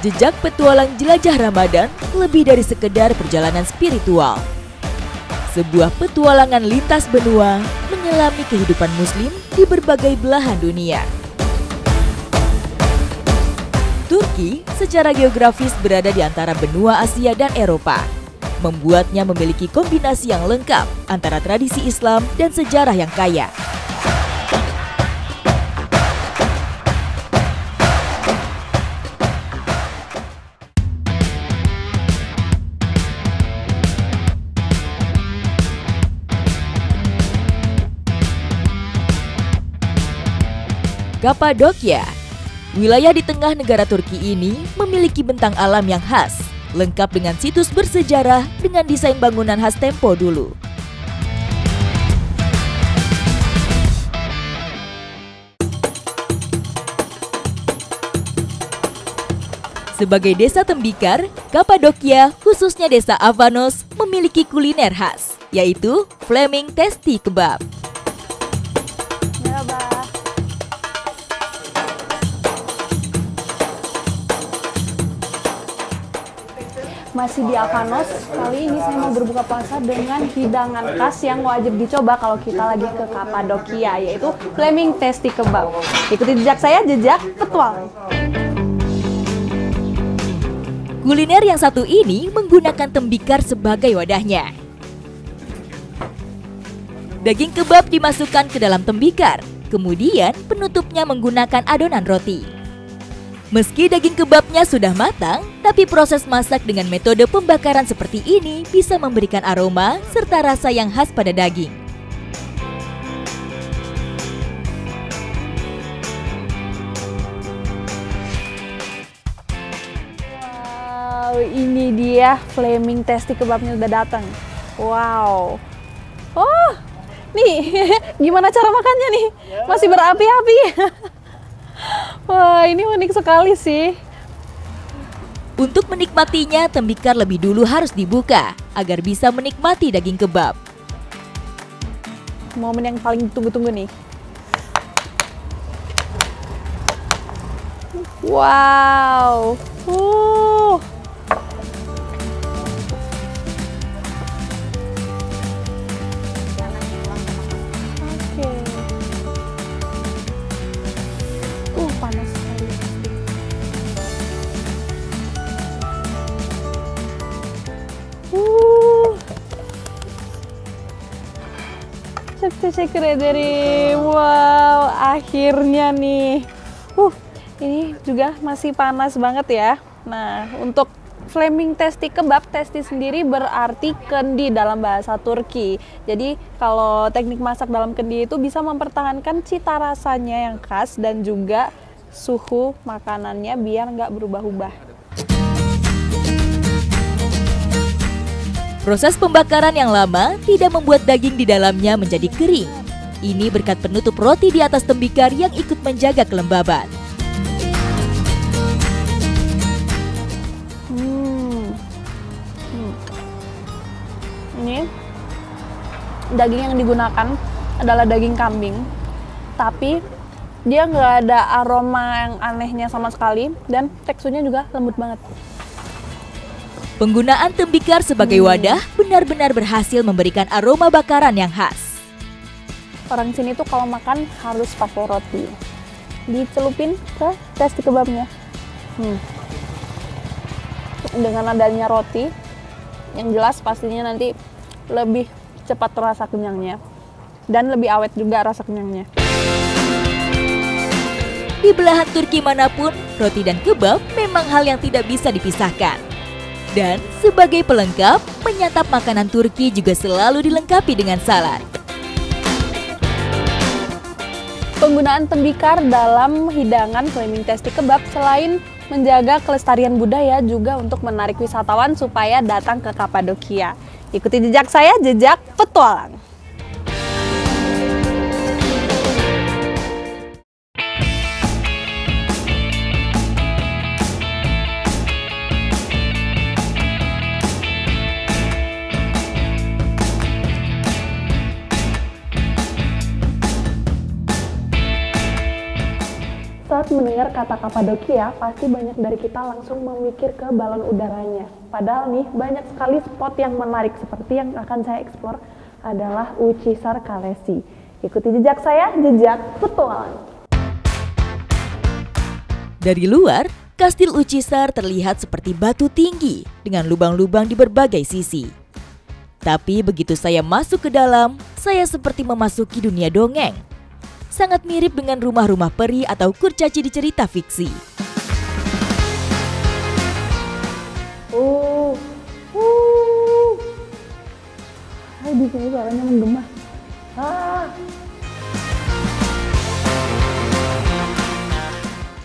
Jejak petualang jelajah Ramadan lebih dari sekedar perjalanan spiritual. Sebuah petualangan lintas benua menyelami kehidupan Muslim di berbagai belahan dunia. Turki secara geografis berada di antara benua Asia dan Eropa, membuatnya memiliki kombinasi yang lengkap antara tradisi Islam dan sejarah yang kaya. Kapadokia, wilayah di tengah negara Turki ini memiliki bentang alam yang khas, lengkap dengan situs bersejarah dengan desain bangunan khas tempo dulu. Sebagai desa tembikar, Kapadokia, khususnya desa Avanos, memiliki kuliner khas, yaitu Flaming Tasty Kebab. Masih di Avanos, kali ini saya mau berbuka puasa dengan hidangan khas yang wajib dicoba kalau kita lagi ke Kapadokia, yaitu Flaming Tasty Kebab. Ikuti jejak saya, jejak petualang. Kuliner yang satu ini menggunakan tembikar sebagai wadahnya. Daging kebab dimasukkan ke dalam tembikar, kemudian penutupnya menggunakan adonan roti. Meski daging kebabnya sudah matang, tapi proses masak dengan metode pembakaran seperti ini bisa memberikan aroma serta rasa yang khas pada daging. Wow, ini dia Flaming Tasty Kebabnya udah datang. Wow. Oh, nih gimana cara makannya nih? Masih berapi-api. Wah, ini unik sekali sih. Untuk menikmatinya, tembikar lebih dulu harus dibuka agar bisa menikmati daging kebab. Momen yang paling ditunggu-tunggu nih. Wow. Panas sekali. Çok teşekkür ederim. Wow, akhirnya nih. Ini juga masih panas banget ya. Nah, untuk Flaming Tasty Kebab, tasty sendiri berarti kendi dalam bahasa Turki. Jadi kalau teknik masak dalam kendi itu bisa mempertahankan cita rasanya yang khas dan juga suhu makanannya biar nggak berubah-ubah. Proses pembakaran yang lama tidak membuat daging di dalamnya menjadi kering. Ini berkat penutup roti di atas tembikar yang ikut menjaga kelembaban. Ini daging yang digunakan adalah daging kambing, tapi dia nggak ada aroma yang anehnya sama sekali dan teksturnya juga lembut banget. Penggunaan tembikar sebagai wadah benar-benar berhasil memberikan aroma bakaran yang khas. Orang sini tuh kalau makan harus pakai roti. Dicelupin ke tasty kebabnya. Dengan adanya roti, yang jelas pastinya nanti lebih cepat terasa kenyangnya. Dan lebih awet juga rasa kenyangnya. Di belahan Turki manapun, roti dan kebab memang hal yang tidak bisa dipisahkan. Dan sebagai pelengkap, menyantap makanan Turki juga selalu dilengkapi dengan salad. Penggunaan tembikar dalam hidangan Flaming Tasty Kebab selain menjaga kelestarian budaya juga untuk menarik wisatawan supaya datang ke Kapadokia. Ikuti jejak saya, jejak petualang. saat mendengar kata Kapadokia, pasti banyak dari kita langsung memikir ke balon udaranya. Padahal nih, banyak sekali spot yang menarik seperti yang akan saya eksplor adalah Ucisar Kalesi. Ikuti jejak saya, jejak petualang. Dari luar, Kastil Ucisar terlihat seperti batu tinggi dengan lubang-lubang di berbagai sisi. Tapi begitu saya masuk ke dalam, saya seperti memasuki dunia dongeng. Sangat mirip dengan rumah-rumah peri atau kurcaci di cerita fiksi. Di sini suaranya menggema.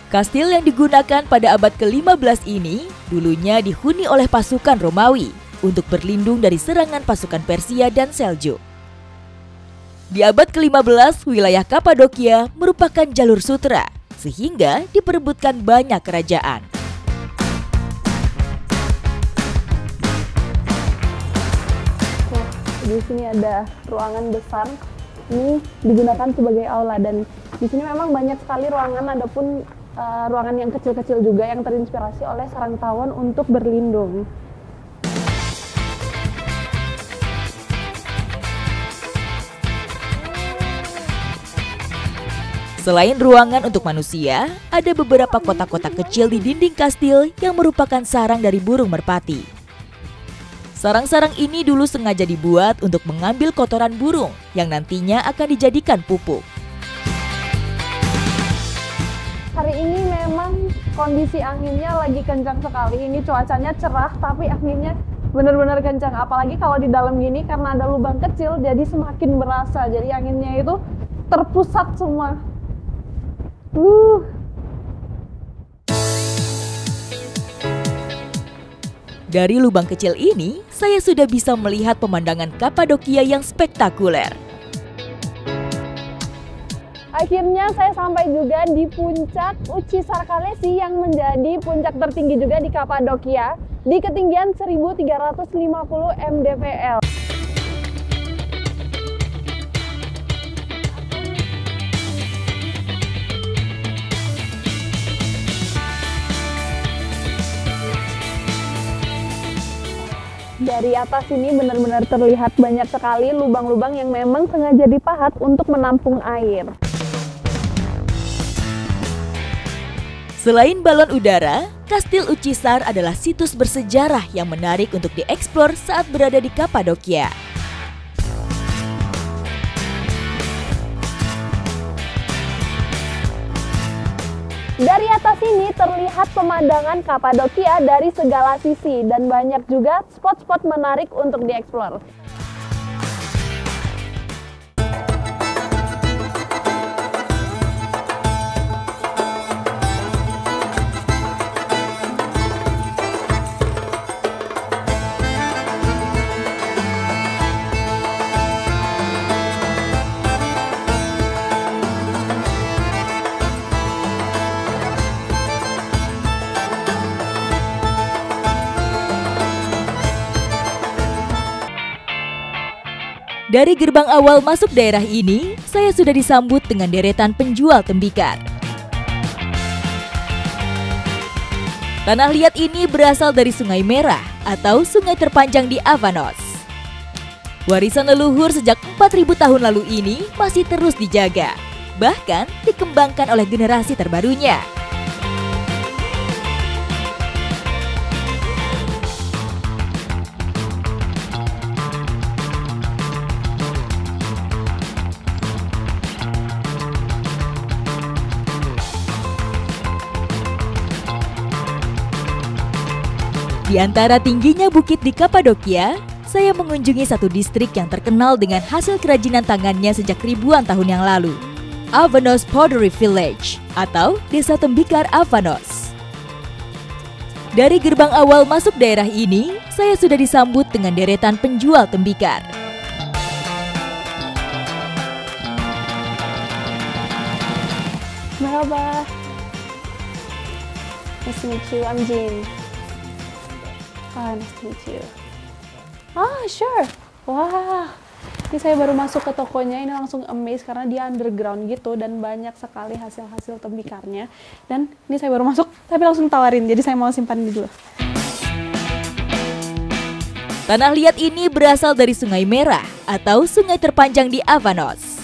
Kastil yang digunakan pada abad ke-15 ini dulunya dihuni oleh pasukan Romawi untuk berlindung dari serangan pasukan Persia dan Seljuk. Di abad ke-15, wilayah Kapadokia merupakan jalur sutra, sehingga diperebutkan banyak kerajaan. Di sini ada ruangan besar, ini digunakan sebagai aula, dan di sini memang banyak sekali ruangan, adapun ruangan yang kecil-kecil juga yang terinspirasi oleh sarang tawon untuk berlindung. Selain ruangan untuk manusia, ada beberapa kotak-kotak kecil di dinding kastil yang merupakan sarang dari burung merpati. Sarang-sarang ini dulu sengaja dibuat untuk mengambil kotoran burung yang nantinya akan dijadikan pupuk. Hari ini memang kondisi anginnya lagi kencang sekali. Ini cuacanya cerah tapi anginnya benar-benar kencang. Apalagi kalau di dalam gini karena ada lubang kecil jadi semakin berasa. Jadi anginnya itu terpusat semua. Dari lubang kecil ini, saya sudah bisa melihat pemandangan Kapadokia yang spektakuler. Akhirnya saya sampai juga di puncak Ucisar Kalesi yang menjadi puncak tertinggi juga di Kapadokia di ketinggian 1350 mdpl. Dari atas ini benar-benar terlihat banyak sekali lubang-lubang yang memang sengaja dipahat untuk menampung air. Selain balon udara, Kastil Ucisar adalah situs bersejarah yang menarik untuk dieksplor saat berada di Kapadokia. Dari atas ini terlihat pemandangan Kapadokia dari segala sisi dan banyak juga spot-spot menarik untuk dieksplor. Dari gerbang awal masuk daerah ini, saya sudah disambut dengan deretan penjual tembikar. Tanah liat ini berasal dari Sungai Merah atau sungai terpanjang di Avanos. Warisan leluhur sejak 4.000 tahun lalu ini masih terus dijaga, bahkan dikembangkan oleh generasi terbarunya. Di antara tingginya bukit di Kapadokia, saya mengunjungi satu distrik yang terkenal dengan hasil kerajinan tangannya sejak ribuan tahun yang lalu, Avanos Pottery Village atau Desa Tembikar Avanos. Dari gerbang awal masuk daerah ini, saya sudah disambut dengan deretan penjual tembikar. Merhaba. Nice to meet you. I'm Jean. Nice to meet you. Ah, sure. Wah, Ini saya baru masuk ke tokonya, ini langsung amazed karena dia underground gitu dan banyak sekali hasil-hasil tembikarnya. Dan ini saya baru masuk, tapi langsung tawarin, jadi saya mau simpan dulu. Tanah liat ini berasal dari Sungai Merah atau sungai terpanjang di Avanos.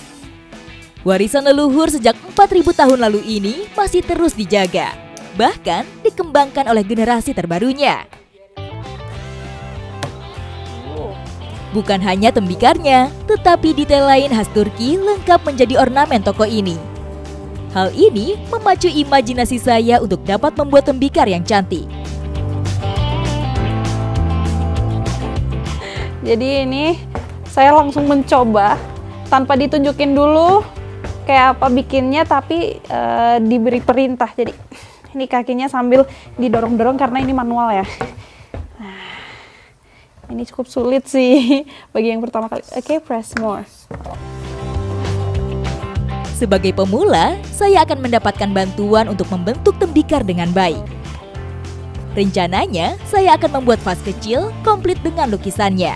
Warisan leluhur sejak 4.000 tahun lalu ini masih terus dijaga, bahkan dikembangkan oleh generasi terbarunya. Bukan hanya tembikarnya, tetapi detail lain khas Turki lengkap menjadi ornamen toko ini. Hal ini memacu imajinasi saya untuk dapat membuat tembikar yang cantik. Jadi ini saya langsung mencoba tanpa ditunjukin dulu kayak apa bikinnya, tapi diberi perintah. Jadi ini kakinya sambil didorong-dorong karena ini manual ya. Ini cukup sulit sih bagi yang pertama kali. Oke, press more. Sebagai pemula, saya akan mendapatkan bantuan untuk membentuk tembikar dengan baik. Rencananya, saya akan membuat vas kecil komplit dengan lukisannya.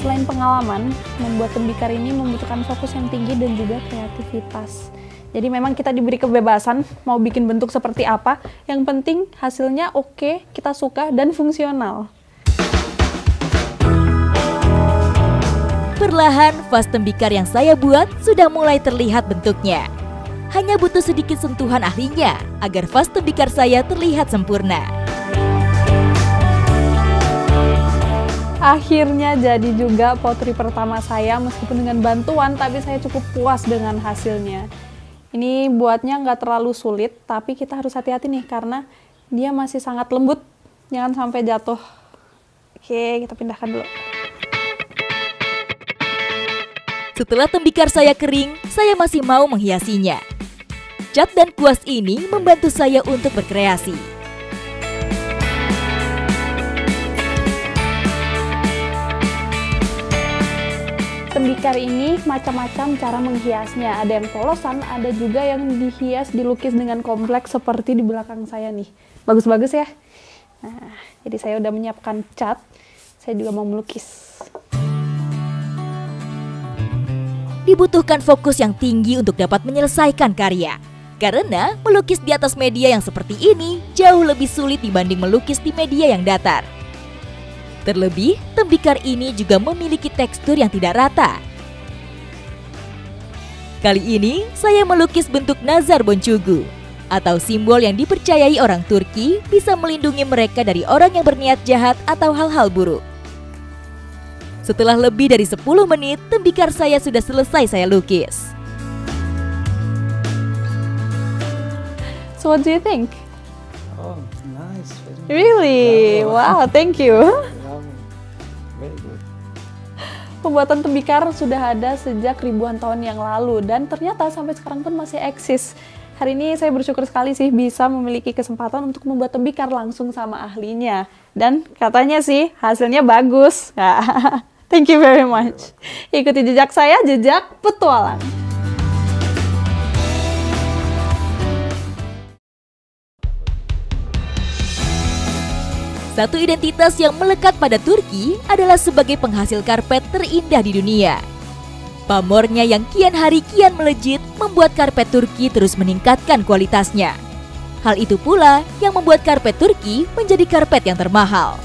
Selain pengalaman, membuat tembikar ini membutuhkan fokus yang tinggi dan juga kreativitas. Jadi memang kita diberi kebebasan mau bikin bentuk seperti apa, yang penting hasilnya oke, kita suka dan fungsional. Perlahan, vas tembikar yang saya buat sudah mulai terlihat bentuknya. Hanya butuh sedikit sentuhan ahlinya agar vas tembikar saya terlihat sempurna. Akhirnya jadi juga potri pertama saya, meskipun dengan bantuan, tapi saya cukup puas dengan hasilnya. Ini buatnya nggak terlalu sulit, tapi kita harus hati-hati nih karena dia masih sangat lembut, jangan sampai jatuh. Oke, kita pindahkan dulu. Setelah tembikar saya kering, saya masih mau menghiasinya. Cat dan kuas ini membantu saya untuk berkreasi. Tembikar ini macam-macam cara menghiasnya. Ada yang polosan, ada juga yang dihias, dilukis dengan kompleks seperti di belakang saya nih. Bagus-bagus ya. Nah, jadi saya udah menyiapkan cat. Saya juga mau melukis. Dibutuhkan fokus yang tinggi untuk dapat menyelesaikan karya. Karena melukis di atas media yang seperti ini jauh lebih sulit dibanding melukis di media yang datar. Terlebih, tembikar ini juga memiliki tekstur yang tidak rata. Kali ini, saya melukis bentuk nazar boncugu, atau simbol yang dipercayai orang Turki bisa melindungi mereka dari orang yang berniat jahat atau hal-hal buruk. Setelah lebih dari 10 menit, tembikar saya sudah selesai saya lukis. So what do you think? Oh, nice. Really? Wow, thank you. Very good. Pembuatan tembikar sudah ada sejak ribuan tahun yang lalu dan ternyata sampai sekarang pun masih eksis. Hari ini saya bersyukur sekali sih bisa memiliki kesempatan untuk membuat tembikar langsung sama ahlinya. Dan katanya sih hasilnya bagus. Thank you very much. Ikuti jejak saya, jejak petualang. Satu identitas yang melekat pada Turki adalah sebagai penghasil karpet terindah di dunia. Pamornya yang kian hari kian melejit membuat karpet Turki terus meningkatkan kualitasnya. Hal itu pula yang membuat karpet Turki menjadi karpet yang termahal.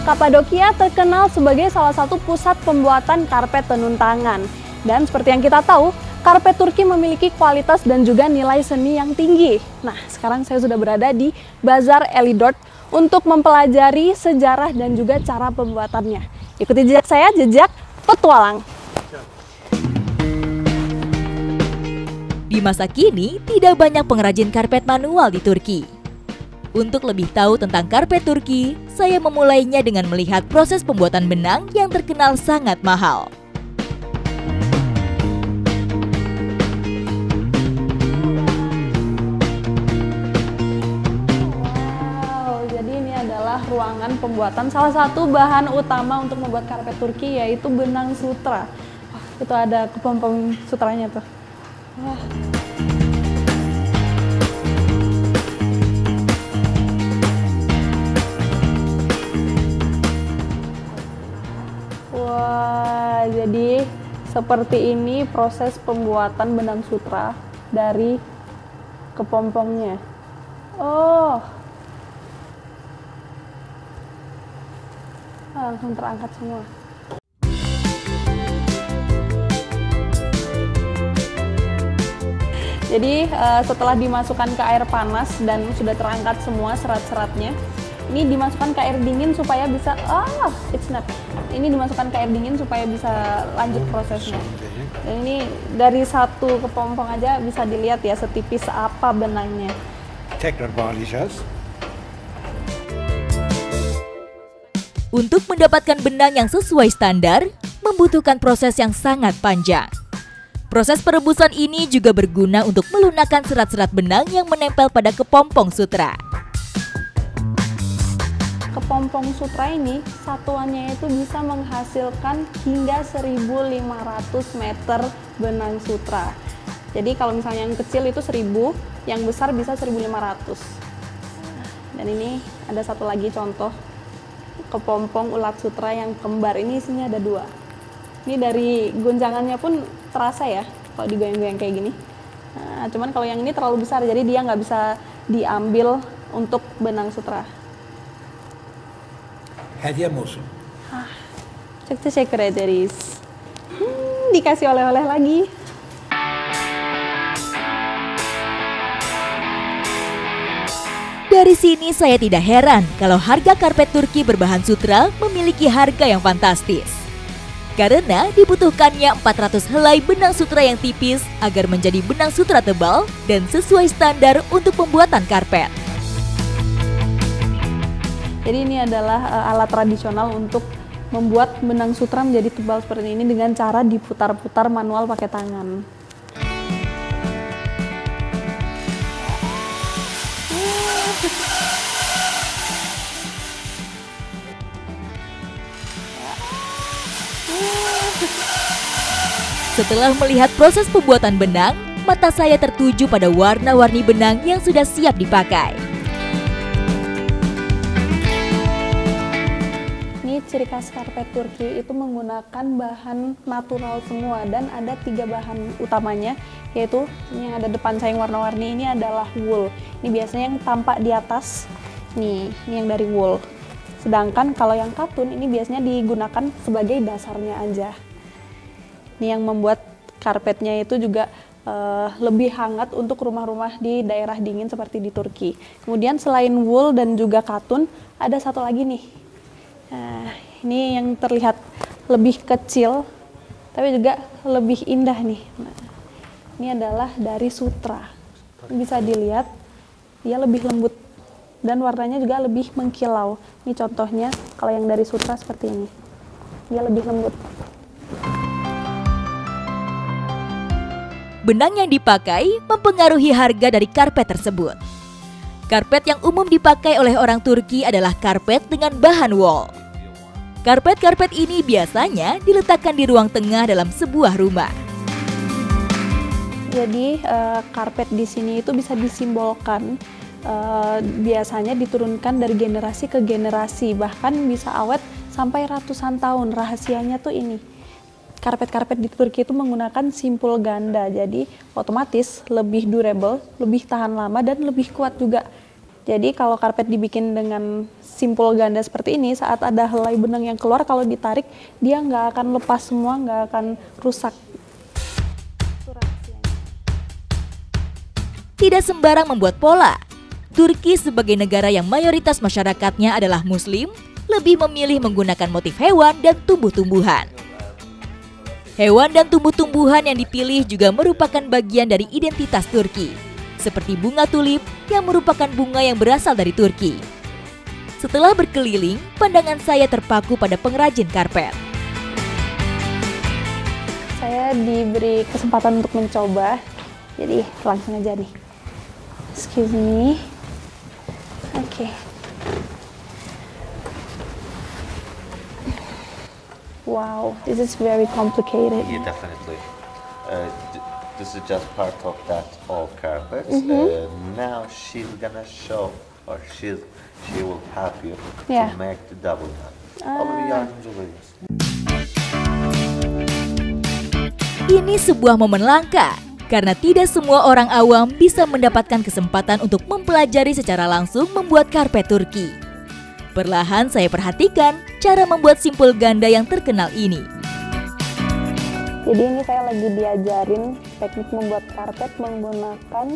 Kapadokia terkenal sebagai salah satu pusat pembuatan karpet tenun tangan. Dan seperti yang kita tahu, karpet Turki memiliki kualitas dan juga nilai seni yang tinggi. Nah, sekarang saya sudah berada di Bazar Elidort untuk mempelajari sejarah dan juga cara pembuatannya. Ikuti jejak saya, jejak petualang. Di masa kini, tidak banyak pengrajin karpet manual di Turki. Untuk lebih tahu tentang karpet Turki, saya memulainya dengan melihat proses pembuatan benang yang terkenal sangat mahal. Ruangan pembuatan salah satu bahan utama untuk membuat karpet Turki yaitu benang sutra. Wah, itu ada kepom-pom sutranya tuh. Wah. seperti ini proses pembuatan benang sutra dari kepompongnya. Oh, langsung terangkat semua. Jadi setelah dimasukkan ke air panas dan sudah terangkat semua serat-seratnya, ini dimasukkan ke air dingin supaya bisa ini dimasukkan ke air dingin supaya bisa lanjut prosesnya. Dan ini dari satu kepompong aja bisa dilihat ya setipis apa benangnya. Untuk mendapatkan benang yang sesuai standar, membutuhkan proses yang sangat panjang. Proses perebusan ini juga berguna untuk melunakkan serat-serat benang yang menempel pada kepompong sutra. Kepompong sutra ini satuannya itu bisa menghasilkan hingga 1.500 meter benang sutra. Jadi kalau misalnya yang kecil itu 1.000, yang besar bisa 1.500. Dan ini ada satu lagi contoh kepompong ulat sutra yang kembar. Ini isinya ada 2. Ini dari gonjangannya pun terasa ya kalau digoyang-goyang kayak gini. Nah, cuman kalau yang ini terlalu besar jadi dia nggak bisa diambil untuk benang sutra. Hediye olsun. Çok teşekkür ederiz. Dikasih oleh-oleh lagi. Dari sini saya tidak heran kalau harga karpet Turki berbahan sutra memiliki harga yang fantastis. Karena dibutuhkannya 400 helai benang sutra yang tipis agar menjadi benang sutra tebal dan sesuai standar untuk pembuatan karpet. Jadi ini adalah alat tradisional untuk membuat benang sutra menjadi tebal seperti ini dengan cara diputar-putar manual pakai tangan. Setelah melihat proses pembuatan benang, mata saya tertuju pada warna-warni benang yang sudah siap dipakai. Ini ciri khas karpet Turki itu menggunakan bahan natural semua dan ada 3 bahan utamanya, yaitu ini yang ada depan saya yang warna-warni ini adalah wool. Ini biasanya yang tampak di atas, nih ini yang dari wool. Sedangkan kalau yang katun ini biasanya digunakan sebagai dasarnya aja. Ini yang membuat karpetnya itu juga lebih hangat untuk rumah-rumah di daerah dingin seperti di Turki. Kemudian selain wool dan juga katun, ada satu lagi nih. Nah, ini yang terlihat lebih kecil, tapi juga lebih indah nih. Nah, ini adalah dari sutra. Bisa dilihat, dia lebih lembut dan warnanya juga lebih mengkilau. Ini contohnya, kalau yang dari sutra seperti ini. Dia lebih lembut. Benang yang dipakai mempengaruhi harga dari karpet tersebut. Karpet yang umum dipakai oleh orang Turki adalah karpet dengan bahan wool. Karpet-karpet ini biasanya diletakkan di ruang tengah dalam sebuah rumah. Jadi karpet di sini itu bisa disimbolkan, biasanya diturunkan dari generasi ke generasi, bahkan bisa awet sampai ratusan tahun. Rahasianya tuh ini. Karpet-karpet di Turki itu menggunakan simpul ganda, jadi otomatis lebih durable, lebih tahan lama dan lebih kuat juga. Jadi kalau karpet dibikin dengan simpul ganda seperti ini, saat ada helai benang yang keluar, kalau ditarik dia nggak akan lepas semua, nggak akan rusak. Tidak sembarang membuat pola. Turki sebagai negara yang mayoritas masyarakatnya adalah Muslim, lebih memilih menggunakan motif hewan dan tumbuh-tumbuhan. Hewan dan tumbuh-tumbuhan yang dipilih juga merupakan bagian dari identitas Turki, seperti bunga tulip yang merupakan bunga yang berasal dari Turki. Setelah berkeliling, pandangan saya terpaku pada pengrajin karpet. Saya diberi kesempatan untuk mencoba, jadi langsung aja nih. Excuse me. Oke. Wow, this is very complicated. Yeah, definitely. This is just part of that old carpet. Now she's gonna show, or she will help you Yeah. to make the double knot. Ama bir yardımcı olayım. Ini sebuah momen langka, karena tidak semua orang awam bisa mendapatkan kesempatan untuk mempelajari secara langsung membuat karpet Turki. Perlahan saya perhatikan cara membuat simpul ganda yang terkenal ini. Jadi ini saya lagi diajarin teknik membuat karpet menggunakan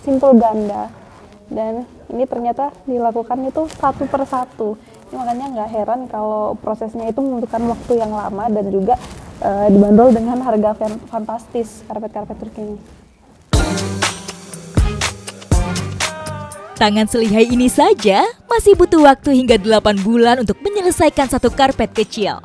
simpul ganda. Dan ini ternyata dilakukan itu satu persatu. Ini makanya nggak heran kalau prosesnya itu membutuhkan waktu yang lama dan juga dibanderol dengan harga fantastis karpet-karpet Turki ini. Tangan selihai ini saja masih butuh waktu hingga 8 bulan untuk menyelesaikan satu karpet kecil.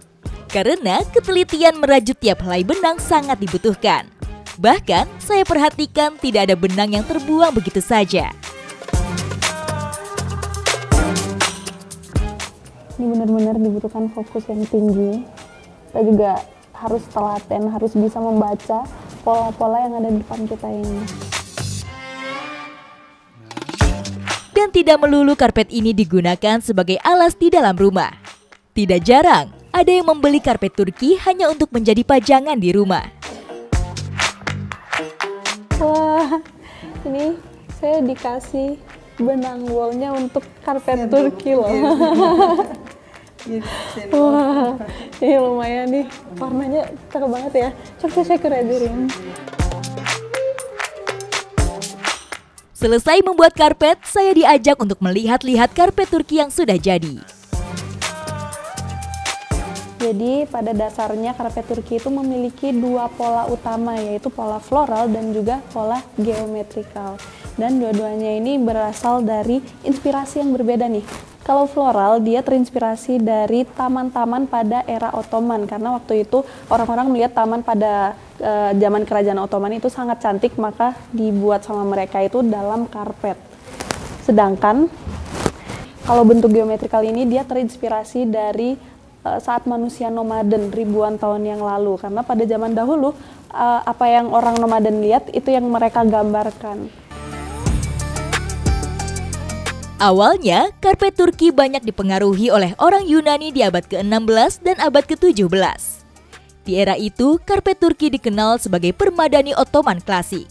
Karena ketelitian merajut tiap helai benang sangat dibutuhkan. Bahkan saya perhatikan tidak ada benang yang terbuang begitu saja. Ini benar-benar dibutuhkan fokus yang tinggi. Kita juga harus telaten, harus bisa membaca pola-pola yang ada di depan kita ini. Dan tidak melulu karpet ini digunakan sebagai alas di dalam rumah. Tidak jarang ada yang membeli karpet Turki hanya untuk menjadi pajangan di rumah. Wah, ini saya dikasih benang woolnya untuk karpet Turki loh. Wah, ini lumayan nih, warnanya cakep banget ya. Coba saya ederim. Selesai membuat karpet, saya diajak untuk melihat-lihat karpet Turki yang sudah jadi. Jadi pada dasarnya karpet Turki itu memiliki dua pola utama, yaitu pola floral dan juga pola geometrikal. Dan dua-duanya ini berasal dari inspirasi yang berbeda nih. Kalau floral dia terinspirasi dari taman-taman pada era Ottoman, karena waktu itu orang-orang melihat taman pada zaman kerajaan Ottoman itu sangat cantik, maka dibuat sama mereka itu dalam karpet. Sedangkan kalau bentuk geometrikal ini dia terinspirasi dari saat manusia nomaden ribuan tahun yang lalu, karena pada zaman dahulu apa yang orang nomaden lihat itu yang mereka gambarkan. Awalnya, karpet Turki banyak dipengaruhi oleh orang Yunani di abad ke-16 dan abad ke-17. Di era itu, karpet Turki dikenal sebagai permadani Ottoman klasik,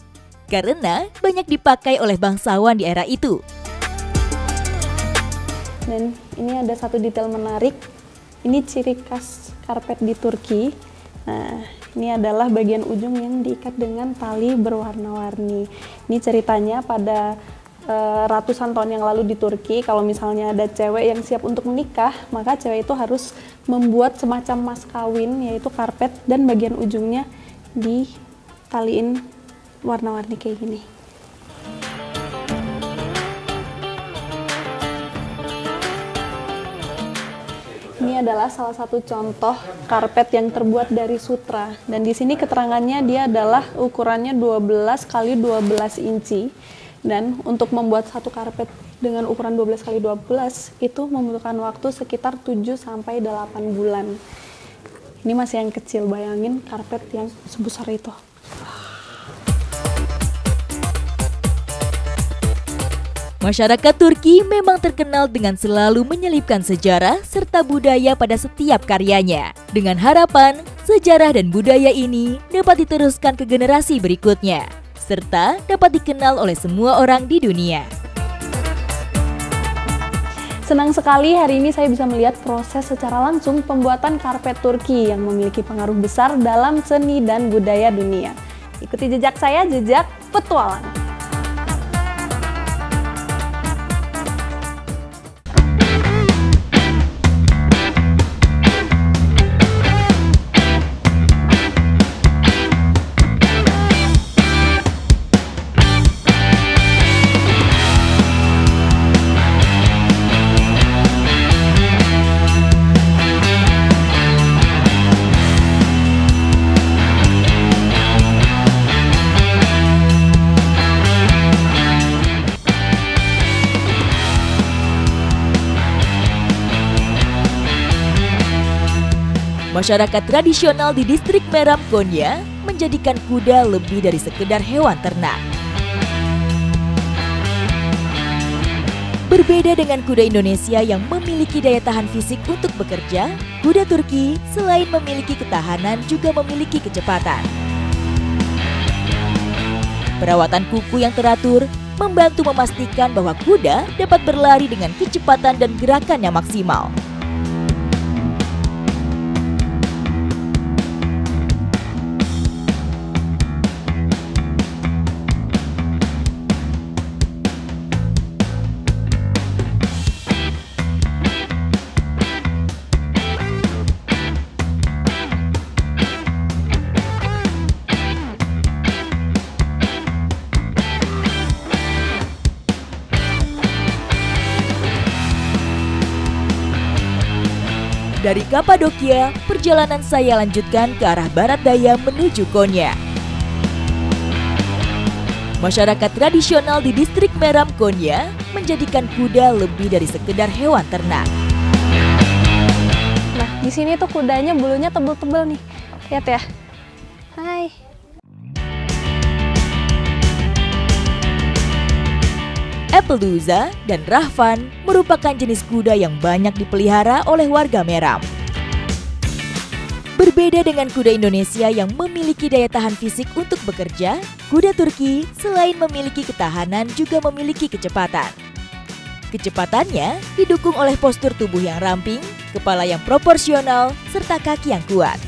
karena banyak dipakai oleh bangsawan di era itu. Dan ini ada satu detail menarik, ini ciri khas karpet di Turki. Nah, ini adalah bagian ujung yang diikat dengan tali berwarna-warni. Ini ceritanya pada ratusan tahun yang lalu di Turki, kalau misalnya ada cewek yang siap untuk menikah, maka cewek itu harus membuat semacam mas kawin, yaitu karpet, dan bagian ujungnya ditaliin warna-warni kayak gini. Ini adalah salah satu contoh karpet yang terbuat dari sutra, dan di sini keterangannya dia adalah ukurannya 12 x 12 inci. Dan untuk membuat satu karpet dengan ukuran 12 x 12 itu membutuhkan waktu sekitar 7-8 bulan. Ini masih yang kecil, bayangin karpet yang sebesar itu. Masyarakat Turki memang terkenal dengan selalu menyelipkan sejarah serta budaya pada setiap karyanya. Dengan harapan, sejarah dan budaya ini dapat diteruskan ke generasi berikutnya, serta dapat dikenal oleh semua orang di dunia. Senang sekali hari ini saya bisa melihat proses secara langsung pembuatan karpet Turki yang memiliki pengaruh besar dalam seni dan budaya dunia. Ikuti jejak saya, jejak petualang. Masyarakat tradisional di distrik Meram, Konya menjadikan kuda lebih dari sekedar hewan ternak. Berbeda dengan kuda Indonesia yang memiliki daya tahan fisik untuk bekerja, kuda Turki selain memiliki ketahanan juga memiliki kecepatan. Perawatan kuku yang teratur membantu memastikan bahwa kuda dapat berlari dengan kecepatan dan gerakan yang maksimal. Dari Kapadokia, perjalanan saya lanjutkan ke arah barat daya menuju Konya. Masyarakat tradisional di distrik Meram, Konya menjadikan kuda lebih dari sekedar hewan ternak. Nah, di sini tuh kudanya bulunya tebel-tebel nih. Lihat ya. Hai. Appaloosa dan Rahvan merupakan jenis kuda yang banyak dipelihara oleh warga Meram. Berbeda dengan kuda Indonesia yang memiliki daya tahan fisik untuk bekerja, kuda Turki selain memiliki ketahanan juga memiliki kecepatan. Kecepatannya didukung oleh postur tubuh yang ramping, kepala yang proporsional, serta kaki yang kuat.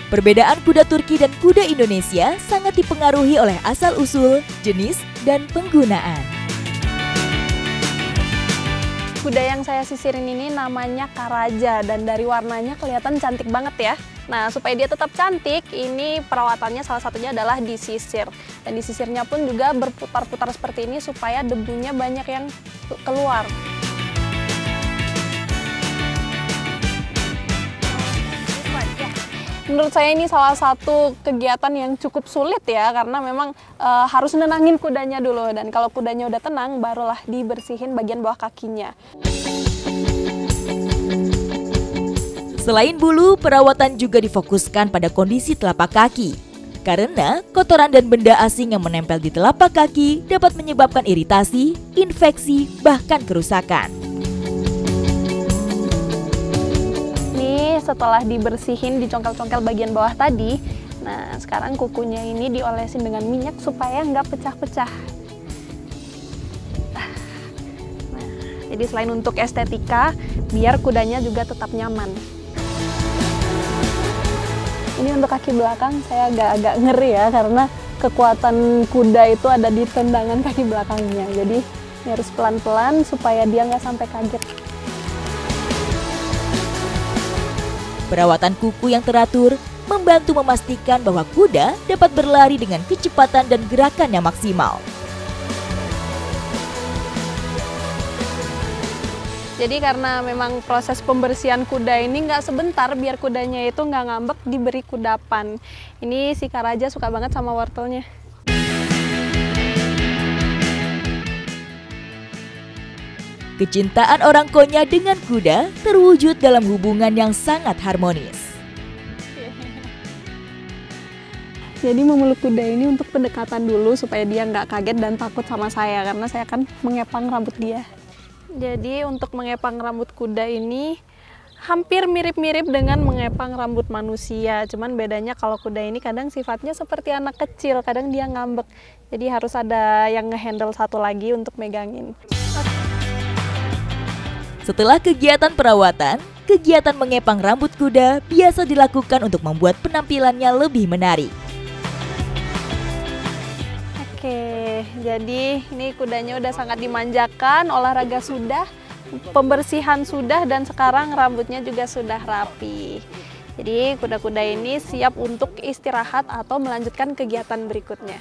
Perbedaan kuda Turki dan kuda Indonesia sangat dipengaruhi oleh asal-usul, jenis, dan penggunaan. Kuda yang saya sisirin ini namanya Karaja dan dari warnanya kelihatan cantik banget ya. Nah, supaya dia tetap cantik, ini perawatannya salah satunya adalah disisir. Dan disisirnya pun juga berputar-putar seperti ini supaya debunya banyak yang keluar. Menurut saya ini salah satu kegiatan yang cukup sulit ya, karena memang harus nenangin kudanya dulu. Dan kalau kudanya udah tenang, barulah dibersihin bagian bawah kakinya. Selain bulu, perawatan juga difokuskan pada kondisi telapak kaki. Karena kotoran dan benda asing yang menempel di telapak kaki dapat menyebabkan iritasi, infeksi, bahkan kerusakan. Setelah dibersihin, dicongkel-congkel bagian bawah tadi, nah sekarang kukunya ini diolesin dengan minyak supaya nggak pecah-pecah. Nah, jadi selain untuk estetika, biar kudanya juga tetap nyaman. Ini untuk kaki belakang saya agak ngeri ya, karena kekuatan kuda itu ada di tendangan kaki belakangnya. Jadi ini harus pelan-pelan supaya dia nggak sampai kaget. Perawatan kuku yang teratur membantu memastikan bahwa kuda dapat berlari dengan kecepatan dan gerakan yang maksimal. Jadi karena memang proses pembersihan kuda ini nggak sebentar, biar kudanya itu nggak ngambek, diberi kudapan. Ini si Karaja suka banget sama wortelnya. Kecintaan orang Konya dengan kuda terwujud dalam hubungan yang sangat harmonis. Jadi memeluk kuda ini untuk pendekatan dulu supaya dia nggak kaget dan takut sama saya, karena saya akan mengepang rambut dia. Jadi untuk mengepang rambut kuda ini hampir mirip-mirip dengan mengepang rambut manusia. Cuman bedanya kalau kuda ini kadang sifatnya seperti anak kecil, kadang dia ngambek. Jadi harus ada yang ngehandle satu lagi untuk megangin. Setelah kegiatan perawatan, kegiatan mengepang rambut kuda biasa dilakukan untuk membuat penampilannya lebih menarik. Oke, jadi ini kudanya udah sangat dimanjakan, olahraga sudah, pembersihan sudah, dan sekarang rambutnya juga sudah rapi. Jadi kuda-kuda ini siap untuk istirahat atau melanjutkan kegiatan berikutnya.